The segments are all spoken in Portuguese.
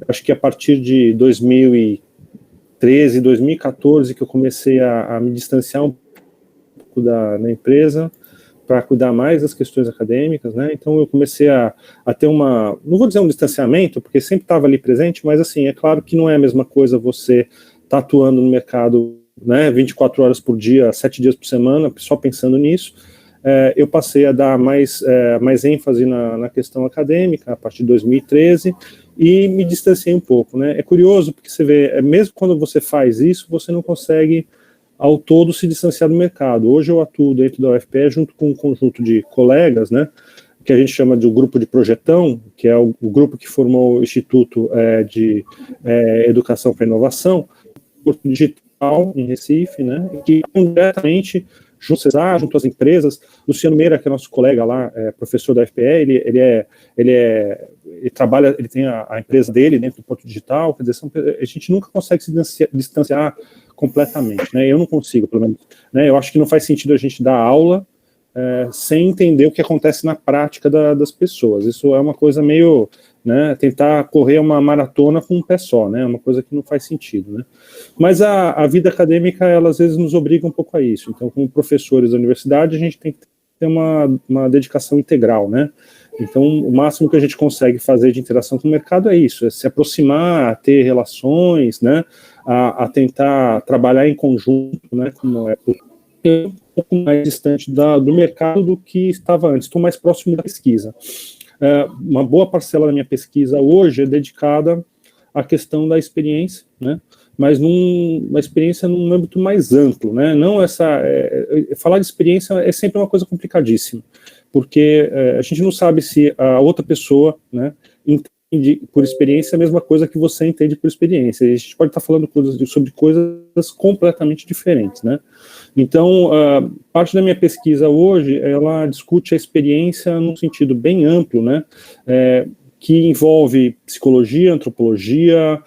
acho que a partir de 2013, 2014, que eu comecei a me distanciar um pouco da empresa, para cuidar mais das questões acadêmicas, né? Então eu comecei a ter uma, não vou dizer um distanciamento, porque sempre estava ali presente, mas assim, é claro que não é a mesma coisa você estar atuando no mercado, né, 24 horas por dia, 7 dias por semana, só pensando nisso. Eu passei a dar mais ênfase na questão acadêmica a partir de 2013 e me distanciei um pouco, né? É curioso porque você vê, mesmo quando você faz isso, você não consegue ao todo se distanciar do mercado. Hoje eu atuo dentro da UFPE junto com um conjunto de colegas, né, que a gente chama de um grupo de projetão, que é o grupo que formou o Instituto de Educação para Inovação, Porto Digital, em Recife, né, que diretamente junto às empresas. Luciano Meira, que é nosso colega lá, professor da UFPE, ele trabalha, ele tem a empresa dele dentro do Porto Digital, quer dizer, a gente nunca consegue se distanciar completamente, né? Eu não consigo, pelo menos, né? Eu acho que não faz sentido a gente dar aula sem entender o que acontece na prática das pessoas. Isso é uma coisa meio, né, tentar correr uma maratona com um pé só, né? É uma coisa que não faz sentido, né? Mas a vida acadêmica, ela às vezes nos obriga um pouco a isso. Então, como professores da universidade, a gente tem que ter uma dedicação integral, né? Então, o máximo que a gente consegue fazer de interação com o mercado é isso, é se aproximar, a ter relações, né, a tentar trabalhar em conjunto, né, como é um pouco mais distante do mercado do que estava antes, estou mais próximo da pesquisa. Uma boa parcela da minha pesquisa hoje é dedicada à questão da experiência, né, mas uma experiência num âmbito mais amplo, né, não falar de experiência é sempre uma coisa complicadíssima, porque a gente não sabe se a outra pessoa, né, entende por experiência a mesma coisa que você entende por experiência. A gente pode estar falando sobre coisas completamente diferentes, né? Então, parte da minha pesquisa hoje, ela discute a experiência num sentido bem amplo, né? Que envolve psicologia, antropologia,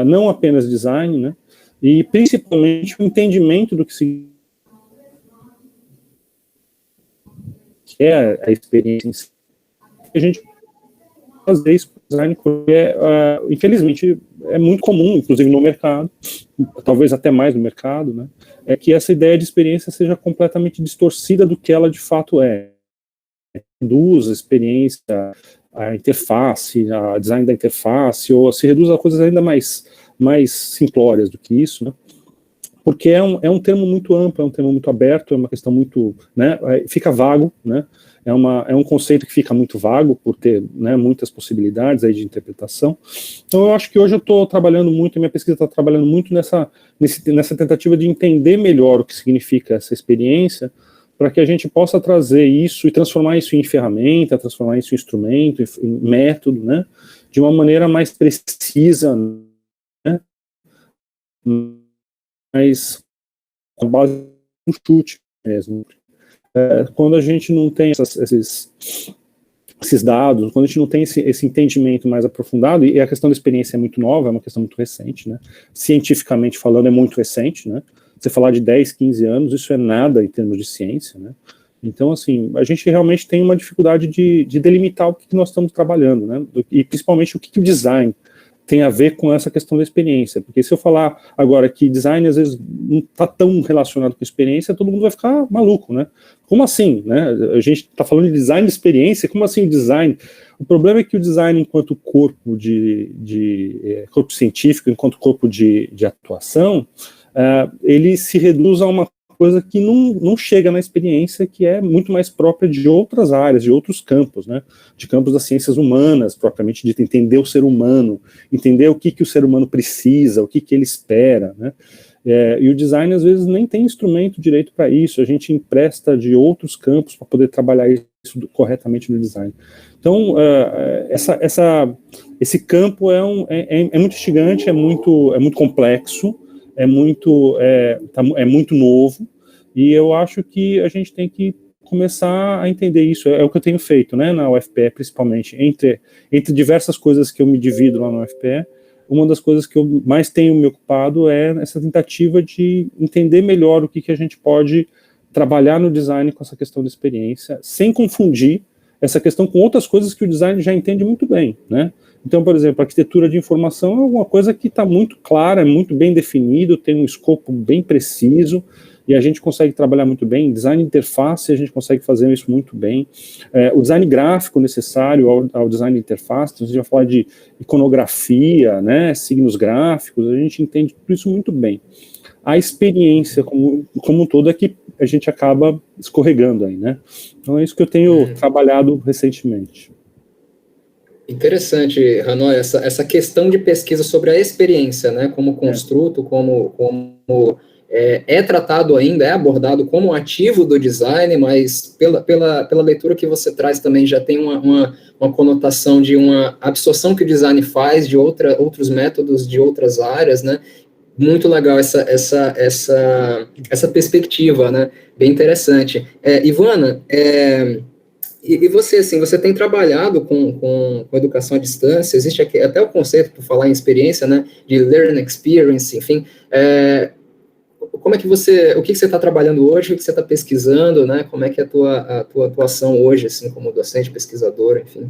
não apenas design, né? E principalmente o entendimento do que é a experiência em si. A gente fazer isso para design, porque infelizmente é muito comum, inclusive no mercado, talvez até mais no mercado, né, é que essa ideia de experiência seja completamente distorcida do que ela de fato é. Reduz a experiência, a interface, a design da interface, ou se reduz a coisas ainda mais simplórias do que isso, né, porque é um termo muito amplo, é um termo muito aberto, é uma questão muito, né, fica vago, né, é um conceito que fica muito vago por ter, né, muitas possibilidades aí de interpretação. Então eu acho que hoje eu estou trabalhando muito, a minha pesquisa está trabalhando muito nessa tentativa de entender melhor o que significa essa experiência, para que a gente possa trazer isso e transformar isso em ferramenta, transformar isso em instrumento, em método, né, de uma maneira mais precisa, né, mais a base do chute mesmo. Quando a gente não tem esses dados, quando a gente não tem esse entendimento mais aprofundado, e a questão da experiência é muito nova, é uma questão muito recente, né? Cientificamente falando, é muito recente, né? Você falar de 10, 15 anos, isso é nada em termos de ciência, né? Então, assim, a gente realmente tem uma dificuldade de delimitar o que nós estamos trabalhando, né? E principalmente o que o design tem a ver com essa questão da experiência, porque se eu falar agora que design às vezes não está tão relacionado com experiência, todo mundo vai ficar maluco, né? Como assim, né? A gente está falando de design de experiência, como assim design? O problema é que o design enquanto corpo corpo científico, enquanto corpo de atuação, ele se reduz a uma coisa que não chega na experiência, que é muito mais própria de outras áreas, de outros campos, né? De campos das ciências humanas, propriamente dito, entender o ser humano, entender o que o ser humano precisa, o que ele espera, né? E o design, às esse nem tem instrumento direito para isso, a gente empresta de outros campos para poder trabalhar isso corretamente no design. Então, esse campo é muito instigante, é muito complexo, é muito novo, e eu acho que a gente tem que começar a entender isso, é o que eu tenho feito, né, na UFPE, principalmente, entre diversas coisas que eu me divido lá na UFPE, uma das coisas que eu mais tenho me ocupado é essa tentativa de entender melhor o que a gente pode trabalhar no design com essa questão da experiência, sem confundir essa questão com outras coisas que o design já entende muito bem, né? Então, por exemplo, a arquitetura de informação é alguma coisa que está muito clara, é muito bem definido, tem um escopo bem preciso, e a gente consegue trabalhar muito bem. Design de interface, a gente consegue fazer isso muito bem. O design gráfico necessário ao design de interface, então, a gente vai falar de iconografia, né, signos gráficos, a gente entende tudo isso muito bem. A experiência como um todo é que a gente acaba escorregando aí, né? Então é isso que eu tenho trabalhado recentemente. Interessante, Hanoi, essa questão de pesquisa sobre a experiência, né, como construto, como é tratado ainda, é abordado como ativo do design, mas pela leitura que você traz também já tem uma conotação de uma absorção que o design faz de outros métodos, de outras áreas, né? Muito legal essa perspectiva, né? Bem interessante. Ivana, e você, assim, você tem trabalhado com educação à distância, existe aqui até o conceito, por falar em experiência, né, de learning experience, enfim, como é que o que você está trabalhando hoje, o que você está pesquisando, né, como é que é a tua atuação hoje, assim, como docente, pesquisadora, enfim?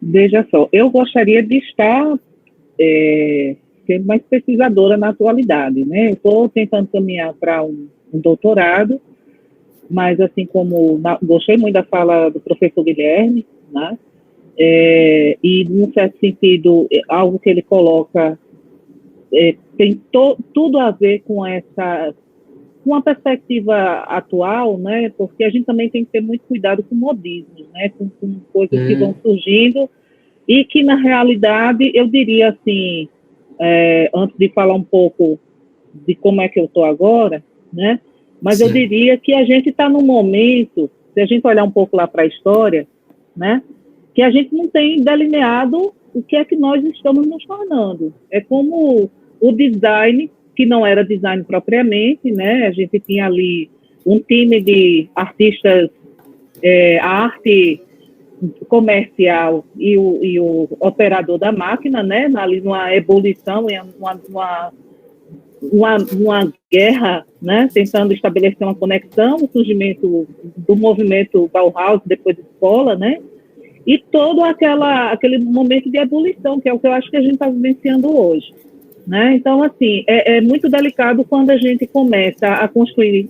Veja só, eu gostaria de estar sendo mais pesquisadora na atualidade, né, eu estou tentando caminhar para um doutorado, mas assim como gostei muito da fala do professor Guilherme, né? E num certo sentido, algo que ele coloca tem tudo a ver com uma perspectiva atual, né? Porque a gente também tem que ter muito cuidado com modismos, né? Com coisas que vão surgindo e que na realidade eu diria assim, antes de falar um pouco de como é que eu estou agora, né? Mas Sim. Eu diria que a gente está num momento, se a gente olhar um pouco lá para a história, né, que a gente não tem delineado o que é que nós estamos nos tornando. É como o design, que não era design propriamente, né, a gente tinha ali um time de artistas, a arte comercial e o operador da máquina, né, ali numa ebulição, uma guerra, né, tentando estabelecer uma conexão, o surgimento do movimento Bauhaus, depois de escola, né, e todo aquele momento de ebulição, que é o que eu acho que a gente está vivenciando hoje, né. Então, assim, é muito delicado quando a gente começa a construir,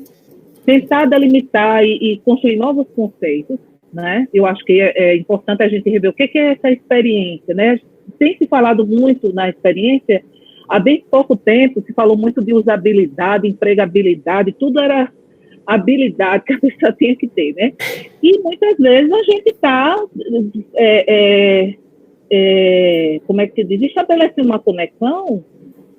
tentar delimitar e construir novos conceitos, né. Eu acho que é importante a gente rever o que é essa experiência, né. Tem se falado muito na experiência. Há bem pouco tempo se falou muito de usabilidade, empregabilidade, tudo era habilidade que a pessoa tinha que ter, né? E muitas vezes a gente está, como é que se diz, estabelecendo uma conexão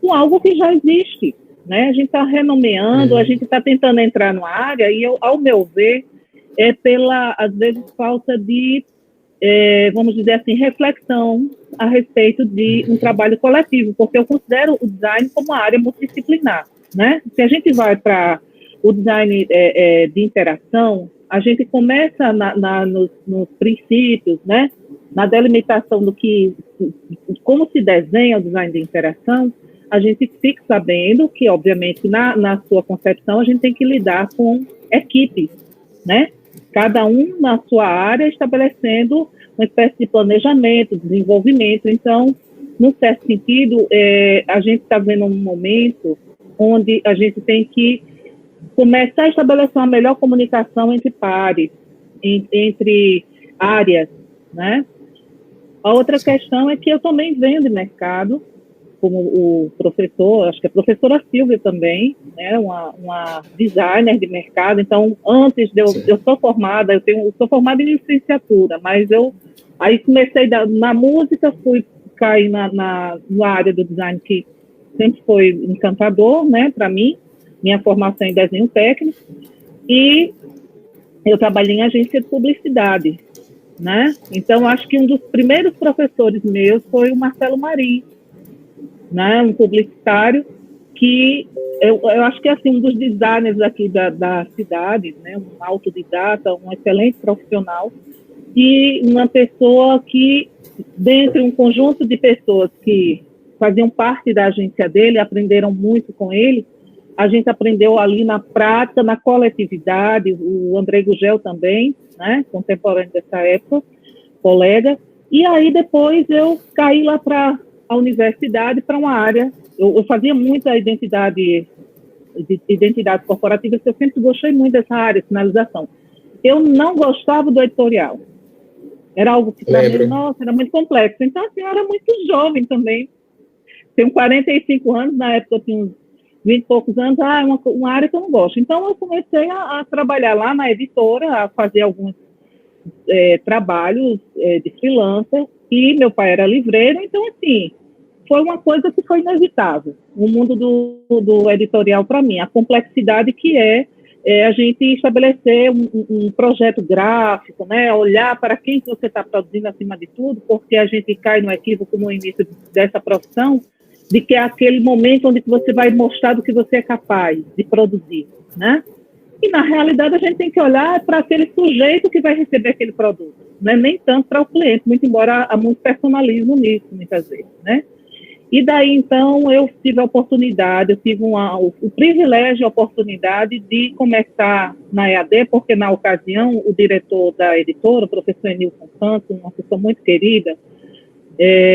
com algo que já existe, né? A gente está renomeando, a gente está tentando entrar numa área e, ao meu ver, às vezes, falta de, vamos dizer assim, reflexão a respeito de um trabalho coletivo, porque eu considero o design como uma área multidisciplinar, né? Se a gente vai para o design de interação, a gente começa nos princípios, né? Na delimitação como se desenha o design de interação, a gente fica sabendo que, obviamente, na sua concepção, a gente tem que lidar com equipes, né? Cada um na sua área estabelecendo uma espécie de planejamento, desenvolvimento. Então, num certo sentido, a gente está vendo um momento onde a gente tem que começar a estabelecer uma melhor comunicação entre pares, entre áreas, né? A outra questão é que eu também vendo mercado, como o professor, acho que a professora Silvia também, né, uma designer de mercado. Então, antes de eu sou formada, eu sou formada em licenciatura, mas aí comecei na música, fui cair na área do design, que sempre foi encantador, né, para mim, minha formação em desenho técnico, e eu trabalhei em agência de publicidade, né? Então, acho que um dos primeiros professores meus foi o Marcelo Marim, né, um publicitário que eu acho que é assim, um dos designers aqui da cidade, né, um autodidata, um excelente profissional e uma pessoa que, dentre um conjunto de pessoas que faziam parte da agência dele, aprenderam muito com ele, a gente aprendeu ali na prática, na coletividade, o André Gugel também, né, contemporâneo dessa época, colega, E aí depois eu caí lá para a universidade, para uma área, eu fazia muita identidade corporativa, eu sempre gostei muito dessa área, finalização. Eu não gostava do editorial. Era algo que, para mim, nossa, era muito complexo. Então, assim, eu era muito jovem também. Tenho 45 anos, na época eu tinha uns 20 e poucos anos, uma área que eu não gosto. Então, eu comecei a trabalhar lá na editora, a fazer alguns trabalhos de freelancer, e meu pai era livreiro, então, assim, foi uma coisa que foi inevitável. O mundo do editorial, para mim, a complexidade que é a gente estabelecer um projeto gráfico, né, olhar para quem você está produzindo acima de tudo, porque a gente cai no equívoco no início dessa profissão, de que é aquele momento onde você vai mostrar do que você é capaz de produzir, né? E, na realidade, a gente tem que olhar para aquele sujeito que vai receber aquele produto, né? Nem tanto para o cliente, muito embora há muito personalismo nisso, muitas vezes, né? E daí, então, eu tive a oportunidade, eu tive o privilégio, a oportunidade de começar na EAD, porque, na ocasião, o diretor da editora, o professor Enilson Santos, uma pessoa muito querida,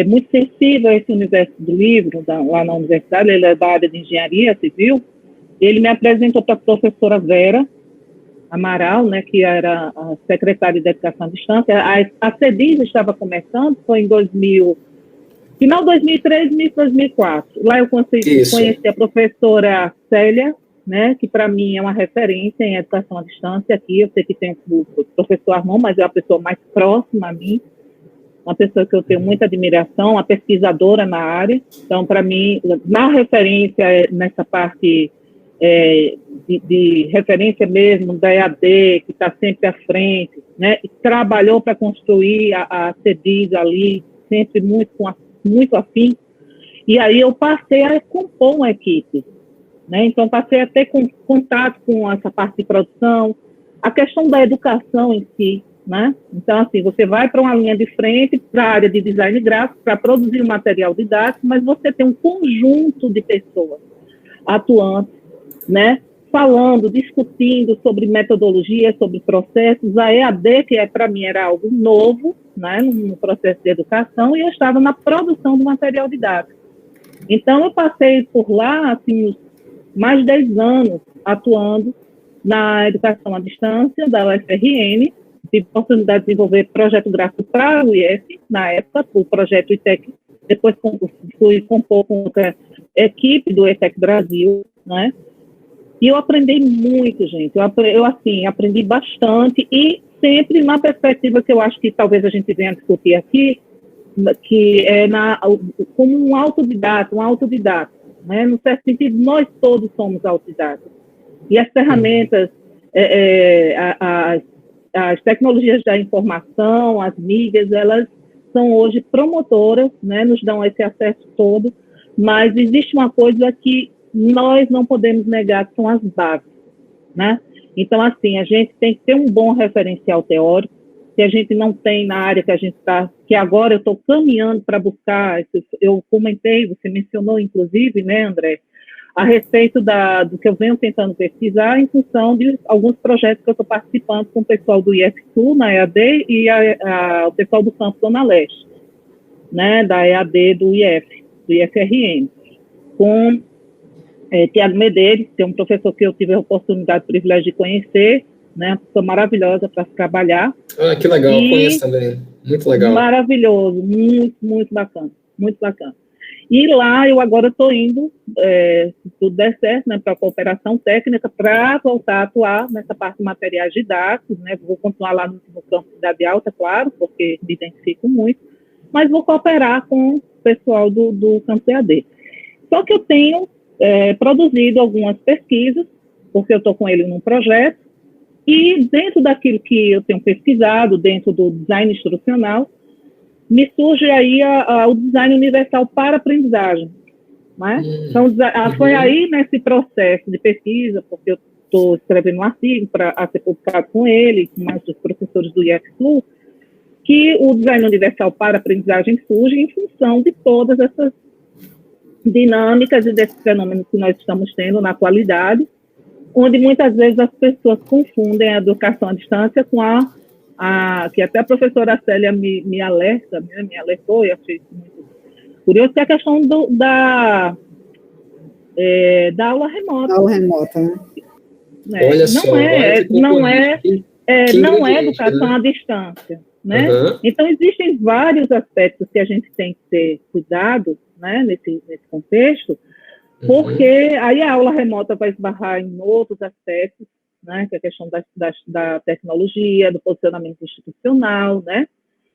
muito sensível a esse universo do livro, lá na universidade, ele é da área de engenharia civil, ele me apresentou para a professora Vera Amaral, né, que era a secretária de Educação à Distância. A CEDIS estava começando, foi em final de 2003, início de 2004. Lá eu conheci a professora Célia, né, que para mim é uma referência em educação à distância aqui. Eu sei que tem o professor Armand, mas é a pessoa mais próxima a mim, uma pessoa que eu tenho muita admiração, uma pesquisadora na área. Então, para mim, na referência, nessa parte de referência mesmo, da EAD, que está sempre à frente, né, e trabalhou para construir a CEDIS ali, sempre muito afim, e aí eu passei a compor uma equipe, né? Então passei a ter contato com essa parte de produção, a questão da educação em si, né? Então, assim, você vai para uma linha de frente, para a área de design gráfico, para produzir um material didático, mas você tem um conjunto de pessoas atuantes, né? Falando, discutindo sobre metodologia, sobre processos. A EAD, que para mim era algo novo, né, no processo de educação, e eu estava na produção do material didático. Então, eu passei por lá, assim, mais de 10 anos atuando na educação à distância da UFRN, tive a oportunidade de desenvolver projeto gráfico para o IF, na época, o projeto ITEC, depois fui compor com outra equipe do ETEC Brasil, né? E eu aprendi muito, gente. Eu assim, aprendi bastante e sempre na perspectiva que eu acho que talvez a gente venha discutir aqui, que é como um autodidata, né? No certo sentido, nós todos somos autodidatas. E as ferramentas, as tecnologias da informação, as mídias, elas são hoje promotoras, né? Nos dão esse acesso todo, mas existe uma coisa que nós não podemos negar, que são as bases, né? Então, assim, a gente tem que ter um bom referencial teórico, que a gente não tem na área que a gente está, que agora eu estou caminhando para buscar, eu comentei, você mencionou, inclusive, né, André, a respeito do que eu venho tentando pesquisar em função de alguns projetos que eu estou participando com o pessoal do IF-Sul, na EAD, e o pessoal do Campo Zona Leste, né, da EAD do IFRN, com Tiago Medeiros, que é um professor que eu tive a oportunidade, o privilégio de conhecer, né, uma pessoa maravilhosa para se trabalhar. Ah, que legal, eu conheço também, muito legal. Maravilhoso, muito bacana, muito bacana. E lá eu agora estou indo, se tudo der certo, né, para a cooperação técnica, para voltar a atuar nessa parte de materiais didáticos, né, vou continuar lá no campo de Cidade Alta, claro, porque me identifico muito, mas vou cooperar com o pessoal do campo EAD. Só que eu tenho produzido algumas pesquisas, porque eu estou com ele num projeto, e dentro daquilo que eu tenho pesquisado, dentro do design instrucional, me surge aí o design universal para aprendizagem, né? Então, foi aí nesse processo de pesquisa, porque eu estou escrevendo um artigo a ser publicado com ele, com mais dos professores do IF-Flu, que o design universal para aprendizagem surge em função de todas essas dinâmicas e desses fenômenos que nós estamos tendo na atualidade, onde muitas vezes as pessoas confundem a educação à distância com a que até a professora Célia me alertou, e achei isso muito curioso, que é a questão da aula remota. Aula remota, né? Olha só, Não é educação à distância, né? Então, existem vários aspectos que a gente tem que ter cuidado, né, nesse contexto, porque aí a aula remota vai esbarrar em outros aspectos, né, que é a questão da tecnologia, do posicionamento institucional, né?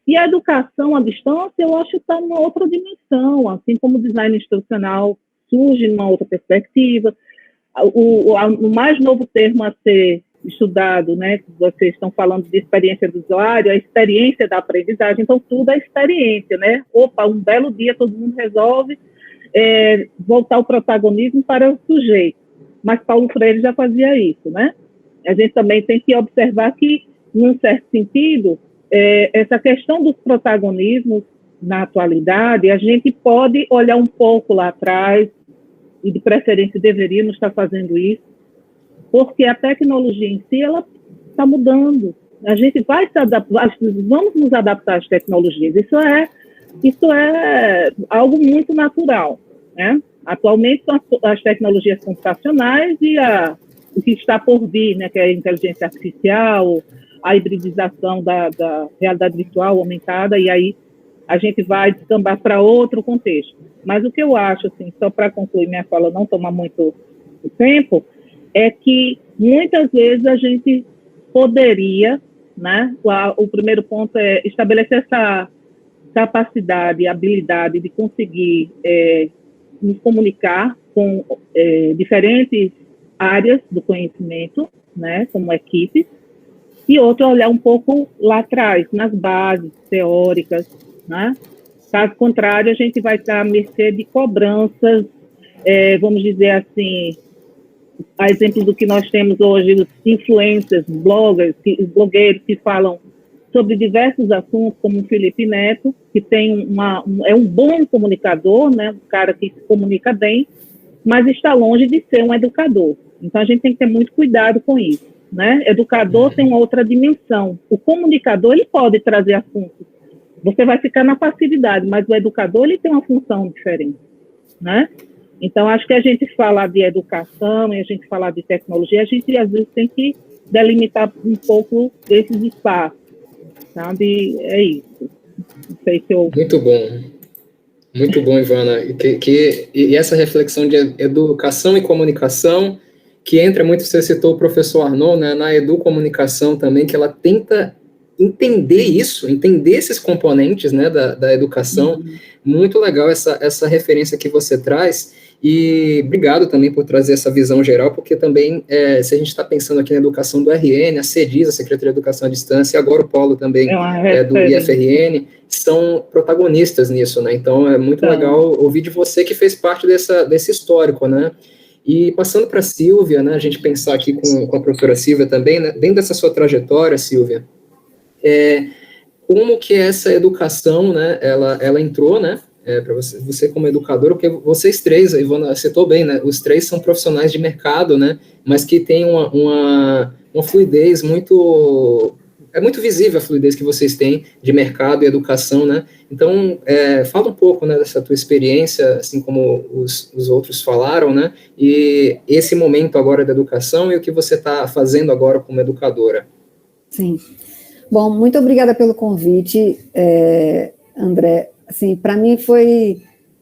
E a educação à distância, eu acho que está numa outra dimensão, assim como o design institucional surge numa outra perspectiva. O mais novo termo a ser estudado, né, vocês estão falando de experiência do usuário, a experiência da aprendizagem, então tudo é experiência, né? Opa, um belo dia todo mundo resolve voltar o protagonismo para o sujeito, mas Paulo Freire já fazia isso, né? A gente também tem que observar que, num certo sentido, essa questão dos protagonismos na atualidade, a gente pode olhar um pouco lá atrás, e de preferência deveríamos estar fazendo isso, porque a tecnologia em si, ela está mudando. A gente vai se adaptar, vamos nos adaptar às tecnologias. Isso é algo muito natural, né? Atualmente são as tecnologias computacionais e o que está por vir, né, que é a inteligência artificial, a hibridização da realidade virtual aumentada, e aí a gente vai descambar para outro contexto. Mas o que eu acho, assim, só para concluir minha fala, não tomar muito tempo, é que muitas vezes a gente poderia, né, o primeiro ponto é estabelecer essa capacidade, habilidade de conseguir nos comunicar com diferentes áreas do conhecimento, né, como equipe, e outro olhar um pouco lá atrás, nas bases teóricas, né? Caso contrário, a gente vai estar à mercê de cobranças, vamos dizer assim, a exemplo do que nós temos hoje, os influencers, blogueiros que falam sobre diversos assuntos, como o Felipe Neto, que tem é um bom comunicador, né? Um cara que se comunica bem, mas está longe de ser um educador. Então, a gente tem que ter muito cuidado com isso, né? Educador tem uma outra dimensão. O comunicador, ele pode trazer assuntos. Você vai ficar na passividade, mas o educador, ele tem uma função diferente, né? Então, acho que a gente falar de educação e a gente falar de tecnologia, a gente, às vezes, tem que delimitar um pouco desses espaços, sabe? É isso. Não sei se eu... Muito bom, Ivana. E essa reflexão de educação e comunicação, que entra muito, você citou o professor Arnaud, né, na educomunicação também, que ela tenta entender esses componentes, né, da educação. Muito legal essa referência que você traz, e obrigado também por trazer essa visão geral, porque também, se a gente está pensando aqui na educação do RN, a CEDIS, a Secretaria de Educação à Distância, e agora o Polo também do IFRN, são protagonistas nisso, né, então é muito legal ouvir de você que fez parte desse histórico, né. E passando para a Silvia, né, a gente pensar aqui com a professora Silvia também, né, dentro dessa sua trajetória, Silvia, como que essa educação, né, ela entrou, né, para você como educadora, porque vocês três, a Ivana citou bem, né, os três são profissionais de mercado, né, mas que tem uma fluidez muito... É muito visível a fluidez que vocês têm de mercado e educação, né? Então, fala um pouco, né, dessa tua experiência, assim como os outros falaram, né? E esse momento agora da educação e o que você está fazendo agora como educadora. Sim. Bom, muito obrigada pelo convite, André. Assim, para mim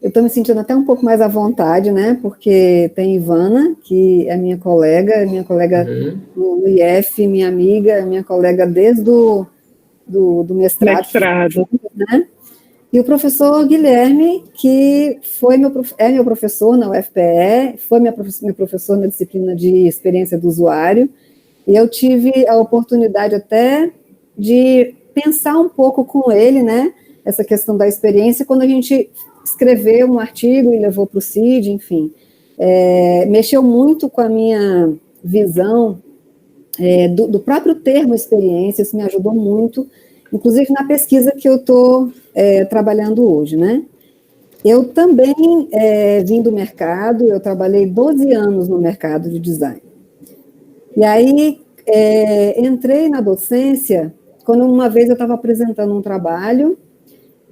eu estou me sentindo até um pouco mais à vontade, né, porque tem Ivana, que é minha colega no IF, minha amiga, minha colega desde do mestrado. Né, e o professor Guilherme, que é meu professor na UFPE, foi meu professor na disciplina de experiência do usuário, e eu tive a oportunidade até de pensar um pouco com ele, né, essa questão da experiência, quando a gente escreveu um artigo e levou para o CID, enfim, mexeu muito com a minha visão do próprio termo experiência, isso me ajudou muito, inclusive na pesquisa que eu estou trabalhando hoje, né? Eu também vim do mercado, eu trabalhei 12 anos no mercado de design. E aí, entrei na docência quando uma vez eu estava apresentando um trabalho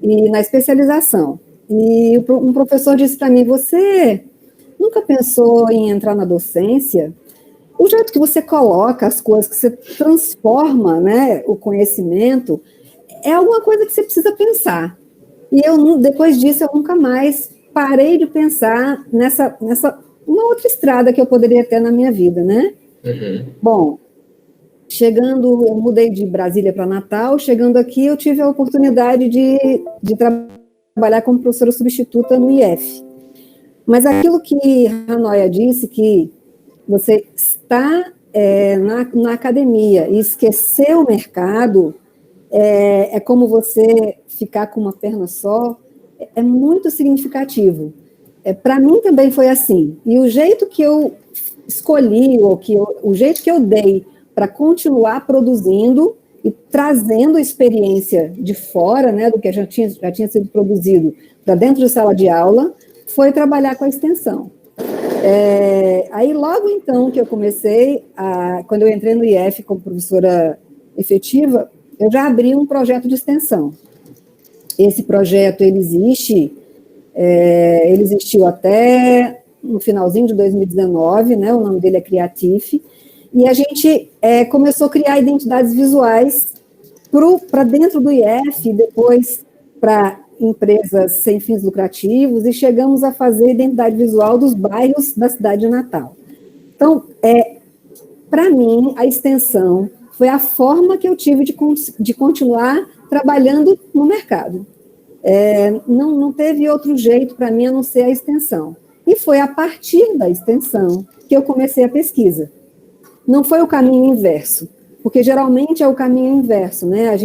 e na especialização, e um professor disse para mim, você nunca pensou em entrar na docência? O jeito que você coloca as coisas, que você transforma, né, o conhecimento, é alguma coisa que você precisa pensar. E eu, depois disso, eu nunca mais parei de pensar nessa uma outra estrada que eu poderia ter na minha vida, né? Uhum. Bom, chegando, eu mudei de Brasília para Natal, chegando aqui eu tive a oportunidade de trabalhar como professora substituta no IF. Mas aquilo que Hanoya disse, que você está na academia e esquecer o mercado, é como você ficar com uma perna só, é muito significativo. Para mim também foi assim. E o jeito que eu escolhi, o jeito que eu dei para continuar produzindo e trazendo experiência de fora, né, do que já tinha sido produzido para dentro de sala de aula, foi trabalhar com a extensão. Aí, logo então que eu comecei, quando eu entrei no IF como professora efetiva, eu já abri um projeto de extensão. Esse projeto, ele existiu até no finalzinho de 2019, né, o nome dele é Creatif, e a gente começou a criar identidades visuais para dentro do IF, depois para empresas sem fins lucrativos, e chegamos a fazer identidade visual dos bairros da cidade de Natal. Então, para mim, a extensão foi a forma que eu tive de continuar trabalhando no mercado. Não teve outro jeito para mim a não ser a extensão. E foi a partir da extensão que eu comecei a pesquisa. Não foi o caminho inverso, porque geralmente é o caminho inverso, né?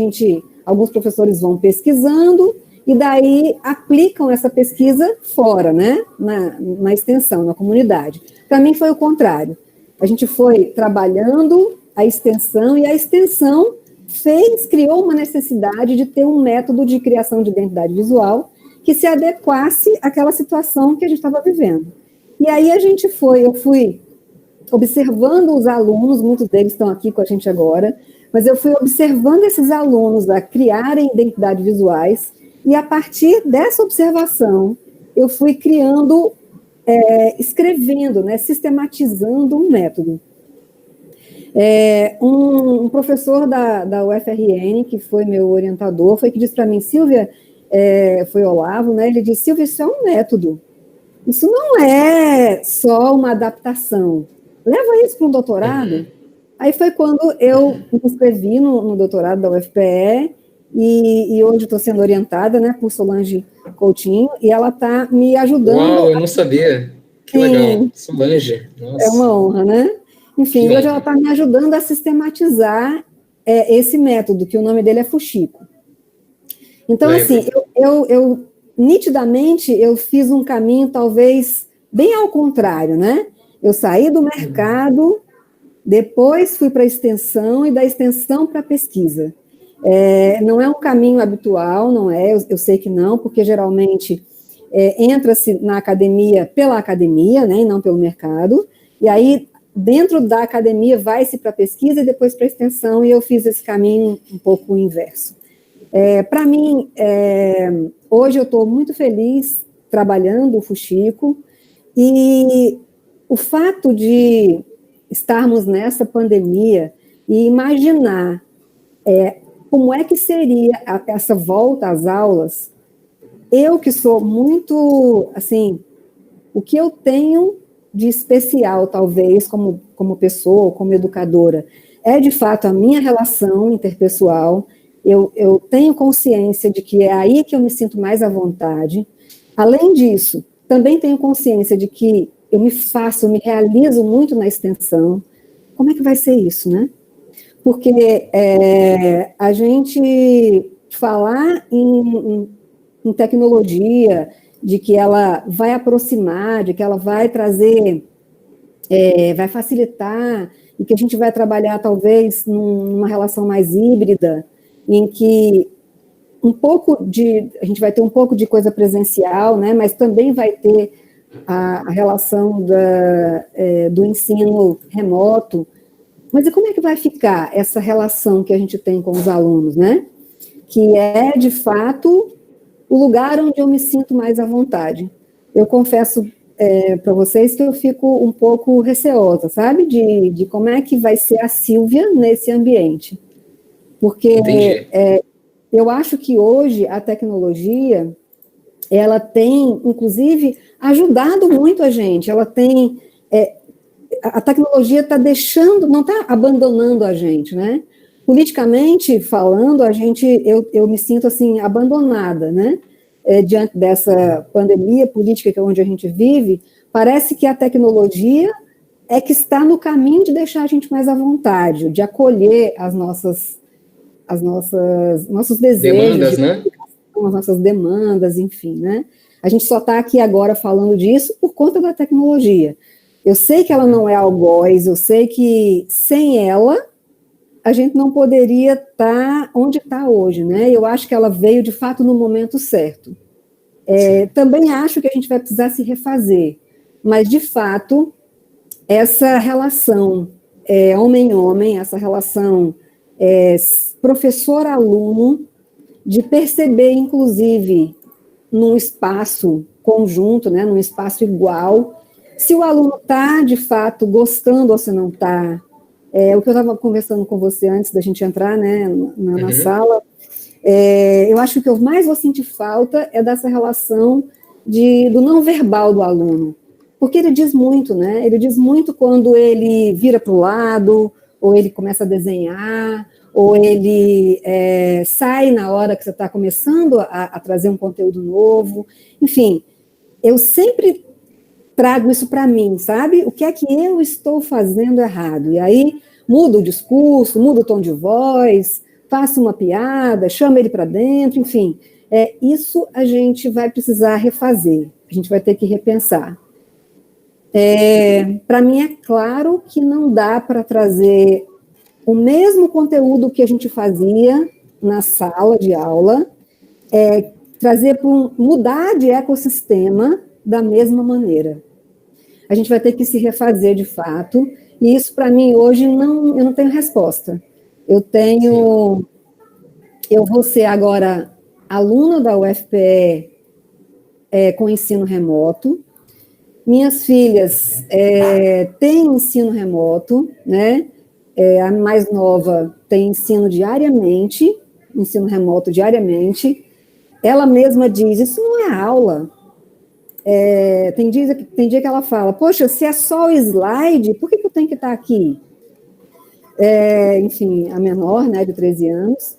Alguns professores vão pesquisando e daí aplicam essa pesquisa fora, né? Na extensão, na comunidade. Para mim foi o contrário. A gente foi trabalhando a extensão, e a extensão criou uma necessidade de ter um método de criação de identidade visual que se adequasse àquela situação que a gente estava vivendo. E aí eu fui observando os alunos, muitos deles estão aqui com a gente agora, mas eu fui observando esses alunos a criarem identidades visuais, e a partir dessa observação, eu fui criando, escrevendo, né, sistematizando um método. Um professor da UFRN, que foi meu orientador, foi que disse para mim, Silvia, foi Olavo, né, ele disse, Silvia, isso é um método, isso não é só uma adaptação, leva isso para um doutorado. Aí foi quando eu me inscrevi no doutorado da UFPE, e hoje estou sendo orientada, né, por Solange Coutinho, e ela está me ajudando. Uau, eu não sabia. Que legal. Solange. Nossa. É uma honra, né? Enfim, hoje ela está me ajudando a sistematizar esse método, que o nome dele é Fuxico. Então, assim, eu nitidamente, eu fiz um caminho, talvez, bem ao contrário, né? Eu saí do mercado, depois fui para a extensão, e da extensão para a pesquisa. Não é um caminho habitual, não é, eu sei que não, porque geralmente entra-se na academia pela academia, né, e não pelo mercado, e aí dentro da academia vai-se para a pesquisa e depois para a extensão, e eu fiz esse caminho um pouco inverso. Para mim, hoje eu estou muito feliz trabalhando o Fuxico, e o fato de estarmos nessa pandemia e imaginar como é que seria essa volta às aulas, eu que sou muito, assim, o que eu tenho de especial, talvez, como pessoa, como educadora, é, de fato, a minha relação interpessoal. Eu tenho consciência de que é aí que eu me sinto mais à vontade. Além disso, também tenho consciência de que eu me realizo muito na extensão. Como é que vai ser isso, né? Porque a gente falar em tecnologia, de que ela vai aproximar, de que ela vai trazer, vai facilitar, e que a gente vai trabalhar, talvez, numa relação mais híbrida, em que a gente vai ter um pouco de coisa presencial, né, mas também vai ter a relação do ensino remoto. Mas e como é que vai ficar essa relação que a gente tem com os alunos, né? Que é, de fato, o lugar onde eu me sinto mais à vontade. Eu confesso para vocês que eu fico um pouco receosa, sabe? De como é que vai ser a Sílvia nesse ambiente. Porque eu acho que hoje a tecnologia, ela tem, inclusive, ajudado muito a gente. Ela tem... a tecnologia está deixando, não está abandonando a gente, né? Politicamente falando, eu me sinto assim, abandonada, né? Diante dessa pandemia política que é onde a gente vive, parece que a tecnologia é que está no caminho de deixar a gente mais à vontade, de acolher nossos desejos, demandas, né? As nossas demandas, enfim, né? A gente só está aqui agora falando disso por conta da tecnologia. Eu sei que ela não é algoz, eu sei que sem ela a gente não poderia estar onde está hoje, né? Eu acho que ela veio, de fato, no momento certo. Também acho que a gente vai precisar se refazer, mas, de fato, essa relação homem-homem, essa relação professor-aluno, de perceber, inclusive, num espaço conjunto, né, num espaço igual, se o aluno está, de fato, gostando ou se não está. O que eu estava conversando com você antes da gente entrar, né, na sala, eu acho que o que eu mais vou sentir falta é dessa relação do não verbal do aluno, porque ele diz muito, né, ele diz muito quando ele vira para o lado, ou ele começa a desenhar, ou ele sai na hora que você está começando a trazer um conteúdo novo, enfim, eu sempre trago isso para mim, sabe? O que é que eu estou fazendo errado? E aí muda o discurso, muda o tom de voz, faço uma piada, chamo ele para dentro, enfim. Isso a gente vai precisar refazer, a gente vai ter que repensar. Para mim é claro que não dá para trazer o mesmo conteúdo que a gente fazia na sala de aula, trazer para mudar de ecossistema da mesma maneira. A gente vai ter que se refazer de fato, e isso para mim hoje eu não tenho resposta. Eu vou ser agora aluna da UFPE com ensino remoto. Minhas filhas têm ensino remoto, né? A mais nova tem ensino remoto diariamente. Ela mesma diz, isso não é aula. Tem dia que ela fala, poxa, se é só o slide, por que eu tenho que estar aqui? Enfim, a menor, né, de 13 anos.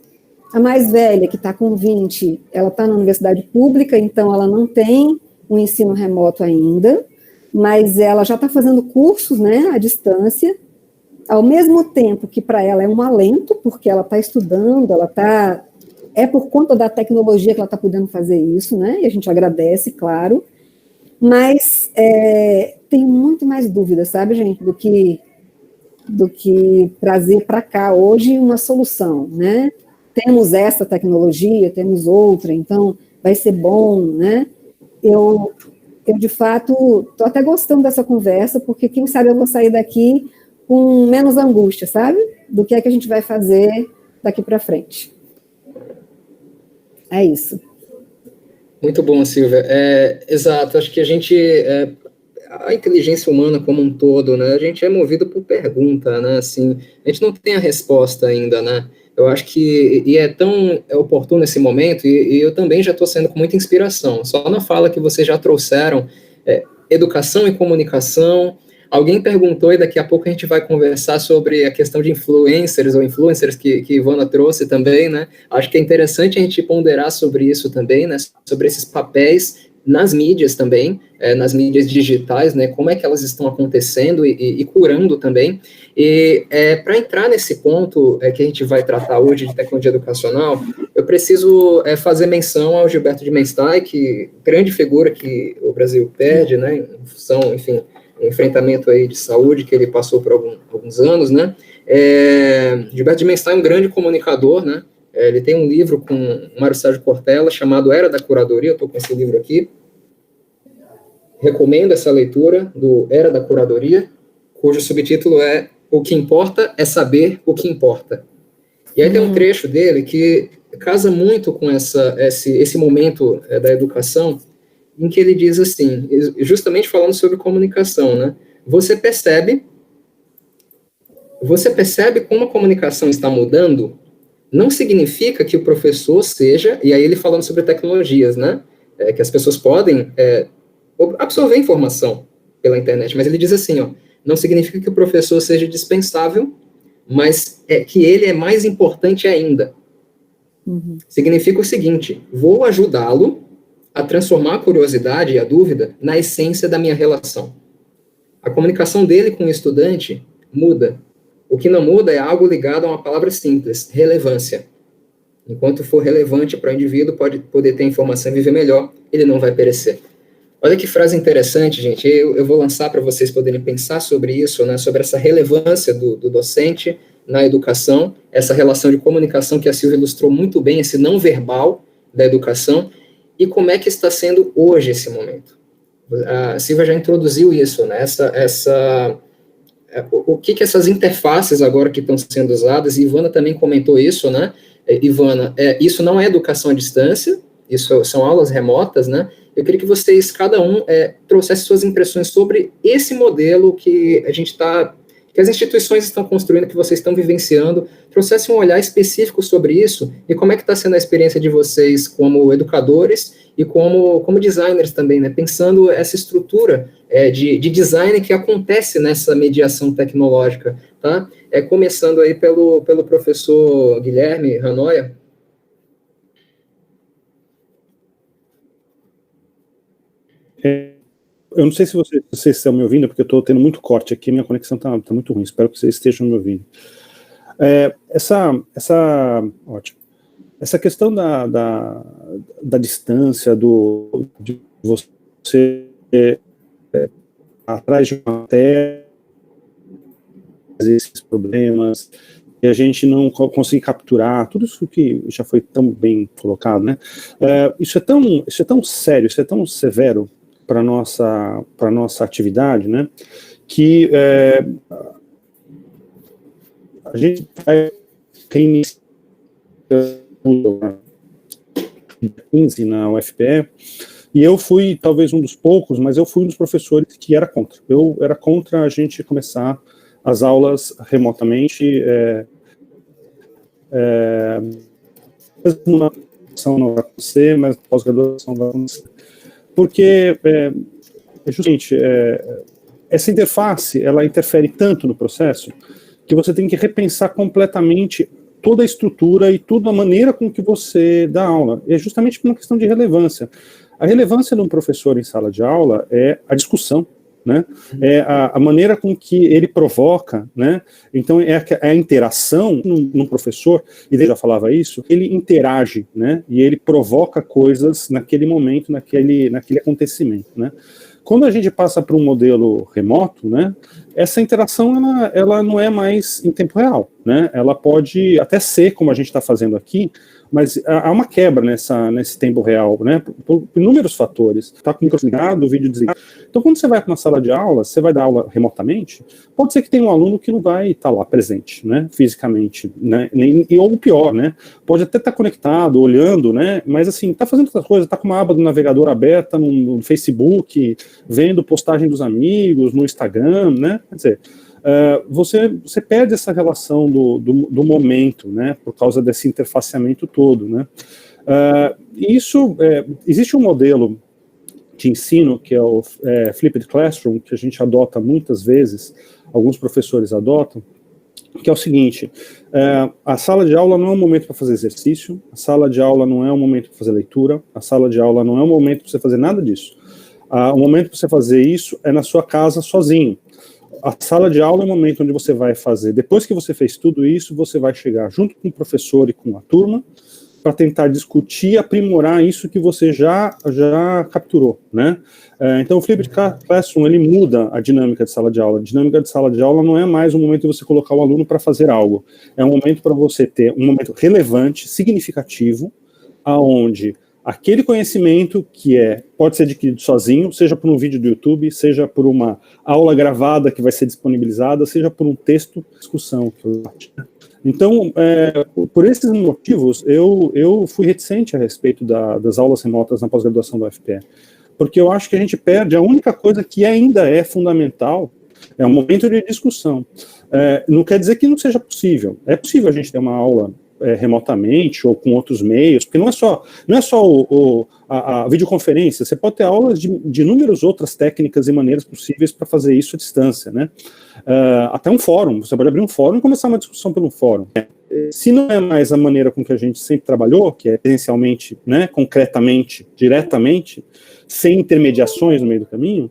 A mais velha, que está com 20, ela está na universidade pública, então ela não tem um ensino remoto ainda, mas ela já está fazendo cursos, né, à distância, ao mesmo tempo que para ela é um alento, porque ela está estudando, por conta da tecnologia que ela está podendo fazer isso, né, e a gente agradece, claro, mas tenho muito mais dúvidas, sabe, gente, do que trazer para cá hoje uma solução, né? Temos essa tecnologia, temos outra, então vai ser bom, né? Eu de fato, estou até gostando dessa conversa, porque quem sabe eu vou sair daqui com menos angústia, sabe? Do que é que a gente vai fazer daqui para frente. É isso. Muito bom, Silvia. Exato, acho que a inteligência humana como um todo, né, a gente é movido por pergunta, né, assim, a gente não tem a resposta ainda, né, eu acho que, é tão oportuno esse momento, e eu também já estou sendo com muita inspiração, só na fala que vocês já trouxeram, educação e comunicação, alguém perguntou, e daqui a pouco a gente vai conversar sobre a questão de influencers que Ivana trouxe também, né, acho que é interessante a gente ponderar sobre isso também, né, sobre esses papéis nas mídias também, nas mídias digitais, né, como é que elas estão acontecendo e curando também, e para entrar nesse ponto que a gente vai tratar hoje de tecnologia educacional, eu preciso fazer menção ao Gilberto de Menstein, que grande figura que o Brasil perde, né, em função, enfim, enfrentamento aí de saúde que ele passou por alguns anos, né, Gilberto de Menstein é um grande comunicador, né, ele tem um livro com o Mário Sérgio Cortella chamado Era da Curadoria, eu estou com esse livro aqui, recomendo essa leitura do Era da Curadoria, cujo subtítulo é o que importa é saber o que importa. E aí tem um trecho dele que casa muito com esse momento da educação, em que ele diz assim, justamente falando sobre comunicação, né? Você percebe como a comunicação está mudando, não significa que o professor seja, e aí ele falando sobre tecnologias, né? Que as pessoas podem absorver informação pela internet, mas ele diz assim, ó, não significa que o professor seja dispensável, mas que ele é mais importante ainda. Significa o seguinte, vou ajudá-lo a transformar a curiosidade e a dúvida na essência da minha relação. A comunicação dele com o estudante muda. O que não muda é algo ligado a uma palavra simples, relevância. Enquanto for relevante para o indivíduo, pode poder ter informação e viver melhor, ele não vai perecer. Olha que frase interessante, gente. Eu vou lançar para vocês poderem pensar sobre isso, né, sobre essa relevância do docente na educação, essa relação de comunicação que a Silvia ilustrou muito bem, esse não verbal da educação, e como é que está sendo hoje esse momento. A Silvia já introduziu isso, né, o que essas interfaces agora que estão sendo usadas, e Ivana também comentou isso, né, Ivana, isso não é educação à distância, isso são aulas remotas, né, eu queria que vocês, cada um, trouxesse suas impressões sobre esse modelo que que as instituições estão construindo, que vocês estão vivenciando, trouxessem um olhar específico sobre isso, e como é que está sendo a experiência de vocês como educadores e como designers também, né, pensando essa estrutura de design que acontece nessa mediação tecnológica, tá? Começando aí pelo professor Guilherme Hannoya. Eu não sei se vocês estão me ouvindo, porque eu estou tendo muito corte aqui, minha conexão está muito ruim, espero que vocês estejam me ouvindo. Ótimo. Essa questão da distância, de você atrás de uma tela, esses problemas, e a gente não conseguir capturar, tudo isso que já foi tão bem colocado, né? Isso é tão sério, isso é tão severo para nossa atividade, né, que a gente vai reiniciar 15 na UFPE, e eu fui talvez um dos poucos, mas eu fui um dos professores que era contra. Eu era contra a gente começar as aulas remotamente, uma graduação não vai acontecer, mas pós-graduação vai acontecer. Porque, justamente, essa interface, ela interfere tanto no processo, que você tem que repensar completamente toda a estrutura e toda a maneira com que você dá aula. É justamente por uma questão de relevância. A relevância de um professor em sala de aula é a discussão, né? É a maneira com que ele provoca, né? Então é a interação num professor, e ele já falava isso, ele interage, né? E ele provoca coisas naquele momento, naquele acontecimento, né? Quando a gente passa para um modelo remoto, né, essa interação ela não é mais em tempo real, né? Ela pode até ser como a gente está fazendo aqui, mas há uma quebra nesse tempo real, né, por inúmeros fatores. Está com o microfone ligado, o vídeo desligado. Então, quando você vai para uma sala de aula, você vai dar aula remotamente, pode ser que tenha um aluno que não vai estar lá presente, né, fisicamente, né, ou pior, né, pode até estar conectado, olhando, né, mas assim, está fazendo outras coisas, está com uma aba do navegador aberta no Facebook, vendo postagem dos amigos, no Instagram, né, quer dizer, você perde essa relação do momento, né, por causa desse interfaceamento todo, né. Existe um modelo de ensino que é o Flipped Classroom, que a gente adota muitas vezes, alguns professores adotam, que é o seguinte, a sala de aula não é um momento para fazer exercício, a sala de aula não é um momento para fazer leitura, a sala de aula não é um momento para você fazer nada disso. O momento para você fazer isso é na sua casa sozinho. A sala de aula é o momento onde você vai fazer, depois que você fez tudo isso, você vai chegar junto com o professor e com a turma, para tentar discutir e aprimorar isso que você já capturou, né? Então o Flipped Classroom, ele muda a dinâmica de sala de aula. A dinâmica de sala de aula não é mais um momento de você colocar o aluno para fazer algo, é um momento para você ter um momento relevante, significativo, aonde aquele conhecimento que pode ser adquirido sozinho, seja por um vídeo do YouTube, seja por uma aula gravada que vai ser disponibilizada, seja por um texto de discussão. Então, por esses motivos, eu fui reticente a respeito das aulas remotas na pós-graduação da UFPE, porque eu acho que a gente perde a única coisa que ainda é fundamental, é um momento de discussão. Não quer dizer que não seja possível. É possível a gente ter uma aula remotamente ou com outros meios, porque não é só a videoconferência, você pode ter aulas de inúmeras outras técnicas e maneiras possíveis para fazer isso à distância, né? Até um fórum, você pode abrir um fórum e começar uma discussão pelo fórum. Se não é mais a maneira com que a gente sempre trabalhou, que é presencialmente, né, concretamente, diretamente, sem intermediações no meio do caminho,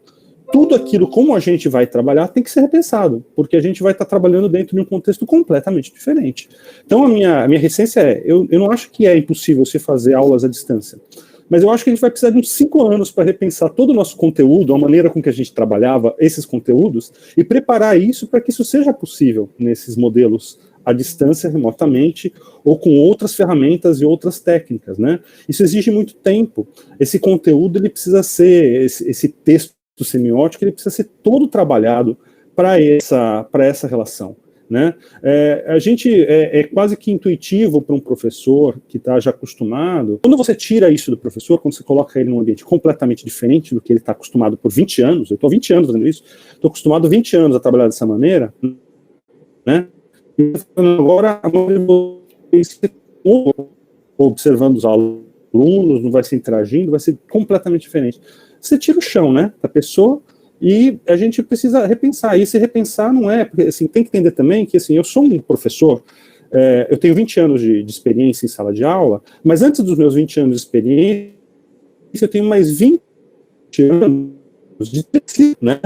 tudo aquilo como a gente vai trabalhar tem que ser repensado, porque a gente vai estar trabalhando dentro de um contexto completamente diferente. Então a minha reticência eu não acho que é impossível se fazer aulas à distância, mas eu acho que a gente vai precisar de uns 5 anos para repensar todo o nosso conteúdo, a maneira com que a gente trabalhava esses conteúdos, e preparar isso para que isso seja possível nesses modelos à distância, remotamente, ou com outras ferramentas e outras técnicas, né? Isso exige muito tempo. Esse conteúdo, ele precisa ser, esse texto semiótico, ele precisa ser todo trabalhado para essa relação, né? A gente é quase que intuitivo para um professor que está já acostumado. Quando você tira isso do professor, quando você coloca ele num ambiente completamente diferente do que ele está acostumado por 20 anos, eu estou 20 anos fazendo isso, estou acostumado 20 anos a trabalhar dessa maneira, né? E agora a observando os alunos, não vai se interagindo, vai ser completamente diferente. Você tira o chão, né, da pessoa, e a gente precisa repensar. E se repensar não é, porque assim, tem que entender também que assim, eu sou um professor, eu tenho 20 anos de experiência em sala de aula, mas antes dos meus 20 anos de experiência, eu tenho mais 20 anos de tecido, né,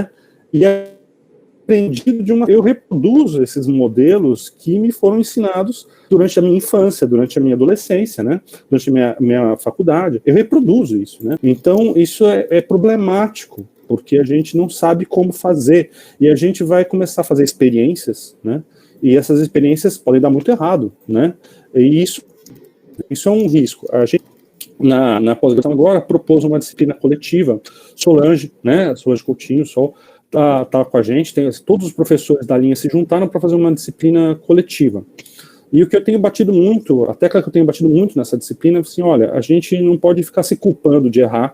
e aprendido eu reproduzo esses modelos que me foram ensinados durante a minha infância, durante a minha adolescência, né, durante a minha faculdade, eu reproduzo isso, né, então isso é problemático, porque a gente não sabe como fazer, e a gente vai começar a fazer experiências, né, e essas experiências podem dar muito errado, né, e isso é um risco. A gente, na pós-graduação agora, propôs uma disciplina coletiva, Solange, né, Solange Coutinho, tá com a gente, todos os professores da linha se juntaram para fazer uma disciplina coletiva. E o que eu tenho batido muito, a tecla que eu tenho batido muito nessa disciplina é assim, olha, a gente não pode ficar se culpando de errar,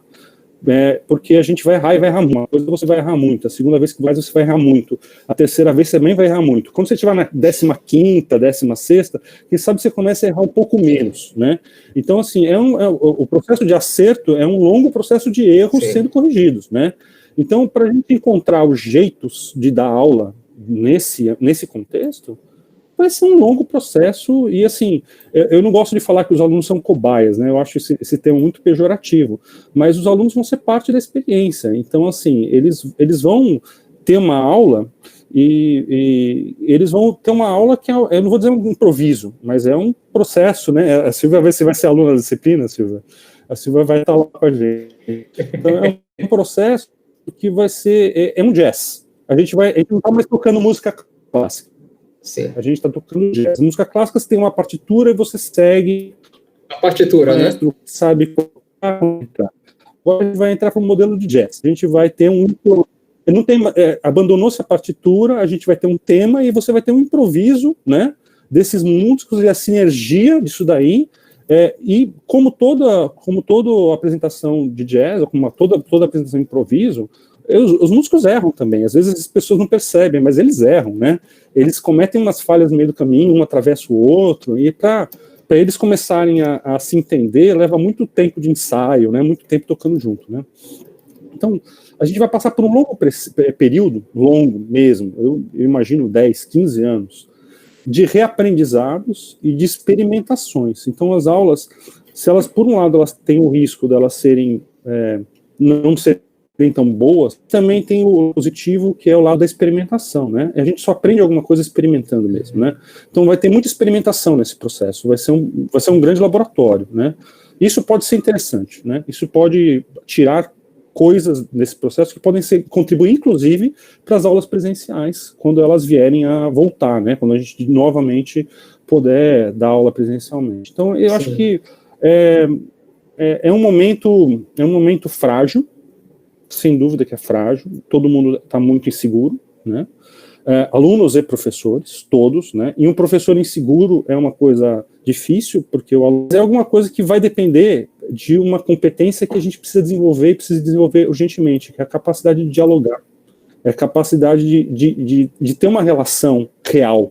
porque a gente vai errar e vai errar muito. Uma coisa você vai errar muito, a segunda vez que você vai errar muito, a terceira vez você também vai errar muito. Quando você estiver na 15ª, 16ª, quem sabe você começa a errar um pouco menos, né? Então, assim, o processo de acerto é um longo processo de erros sendo corrigidos, né? Então, para a gente encontrar os jeitos de dar aula nesse contexto, vai ser um longo processo, e assim, eu não gosto de falar que os alunos são cobaias, né, eu acho esse termo muito pejorativo, mas os alunos vão ser parte da experiência, então assim, eles vão ter uma aula, e eles vão ter uma aula que eu não vou dizer um improviso, mas é um processo, né, a Silvia vai ser aluna da disciplina, Silvia, a Silvia vai estar lá com a gente, então é um processo que vai ser, um jazz, a gente não está mais tocando música clássica. Sim. A gente está tocando jazz. Música clássica, você tem uma partitura e você segue a partitura, né? Sabe como entrar. Agora a gente vai entrar para um modelo de jazz. A gente vai ter abandonou-se a partitura, a gente vai ter um tema e você vai ter um improviso, né, desses músicos e a sinergia disso daí. E como toda apresentação de jazz, ou como toda apresentação de improviso, os músicos erram também, às vezes as pessoas não percebem, mas eles erram, né? Eles cometem umas falhas no meio do caminho, um atravessa o outro, e para eles começarem a se entender, leva muito tempo de ensaio, né? Muito tempo tocando junto, né? Então, a gente vai passar por um longo período, longo mesmo, eu imagino 10, 15 anos, de reaprendizados e de experimentações. Então, as aulas, se elas, por um lado, elas têm o risco delas serem, não serem tão boas, também tem o positivo, que é o lado da experimentação, né? A gente só aprende alguma coisa experimentando mesmo, né? Então vai ter muita experimentação nesse processo, vai ser um grande laboratório, né? Isso pode ser interessante, né? Isso pode tirar coisas nesse processo que podem contribuir, inclusive, para as aulas presenciais, quando elas vierem a voltar, né? Quando a gente novamente puder dar aula presencialmente. Então, eu acho que é um momento frágil, sem dúvida que é frágil, todo mundo está muito inseguro, né? Alunos e professores, todos, né? E um professor inseguro é uma coisa difícil, porque o aluno é alguma coisa que vai depender de uma competência que a gente precisa desenvolver e precisa desenvolver urgentemente, que é a capacidade de dialogar, é a capacidade de ter uma relação real